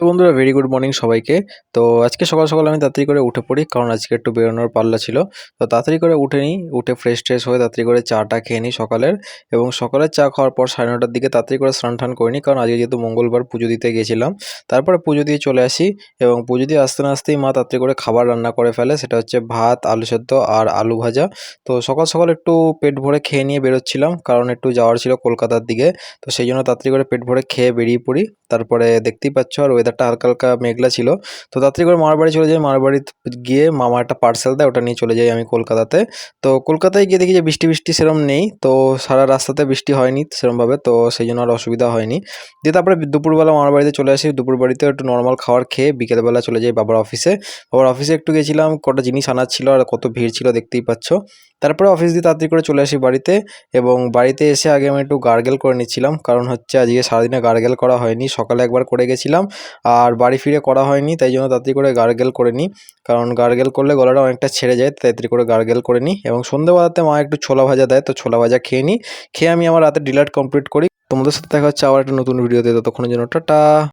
তো বন্ধুরা very good morning সবাইকে। তো আজকে সকাল সকাল আমি তাড়াতাড়ি করে উঠে পড়ি, কারণ আজকে একটু বেরোনোর পাল্লা ছিল। তো তাড়াতাড়ি করে উঠে নিই, উঠে ফ্রেশ ট্রেশ হয়ে তাড়াতাড়ি করে চাটা খেয়ে নিই সকালের। এবং সকালের চা খাওয়ার পর 9:30টার দিকে তাড়াতাড়ি করে স্নান টান করে নিই, কারণ আজকে যেহেতু মঙ্গলবার পুজো দিতে গেছিলাম। তারপরে পুজো দিয়ে চলে আসি, এবং পুজো দিয়ে আসতে না আসতেই মা তাড়াতাড়ি করে খাবার রান্না করে ফেলে। সেটা হচ্ছে ভাত, আলু সেদ্ধ আর আলু ভাজা। তো সকাল সকাল একটু পেট ভরে খেয়ে নিয়ে বেরোচ্ছিলাম, কারণ একটু যাওয়ার ছিল কলকাতার দিকে। তো সেই জন্য তাড়াতাড়ি করে পেট ভরে খেয়ে বেরিয়ে পড়ি। তারপরে দেখতেই পাচ্ছ, আর ওয়েদারটা হালকা হালকা মেঘলা ছিল। তো তাড়াতাড়ি করে মামার বাড়ি চলে যাই, মামার বাড়ি গিয়ে মামা একটা পার্সেল দেয়, ওটা নিয়ে চলে যাই আমি কলকাতাতে। তো কলকাতায় গিয়ে দেখি যে বৃষ্টি বৃষ্টি সেরম নেই, তো সারা রাস্তাতে বৃষ্টি হয়নি সেরমভাবে, তো সেই জন্য আর অসুবিধা হয়নি। দিয়ে তারপরে দুপুরবেলা মামার বাড়িতে চলে আসি, দুপুর বাড়িতে একটু নর্মাল খাবার খেয়ে বিকেলবেলা চলে যাই বাবার অফিসে। বাবার অফিসে একটু গেছিলাম, কটা জিনিস আনার ছিল, আর কত ভিড় ছিল দেখতেই পাচ্ছ। তারপরে অফিস দিয়ে তাড়াতাড়ি করে চলে আসি বাড়িতে। এবং বাড়িতে এসে আগে আমি একটু গার্গেল করে নিচ্ছিলাম, কারণ হচ্ছে আজকে সারাদিনে গার্গেল করা হয়নি, সকালে একবার করে গেছিলাম আর বাড়ি ফিরে করা হয়নি, তাই জন্য তাড়াতাড়ি করে গার্গেল করে নিই। কারণ গার্গেল করলে গলাটা অনেকটা ছেড়ে যায়, তাড়াতাড়ি করে গার্গেল করে নিই। এবং সন্ধ্যেবেলাতে মা একটু ছোলা ভাজা দেয়, তো ছোলা ভাজা খেয়ে নিই। খেয়ে আমি আমার রাতে ডিনার কমপ্লিট করি। তোমাদের সাথে দেখা হচ্ছে আবার একটা নতুন ভিডিওতে, ততক্ষণের জন্য টাটা।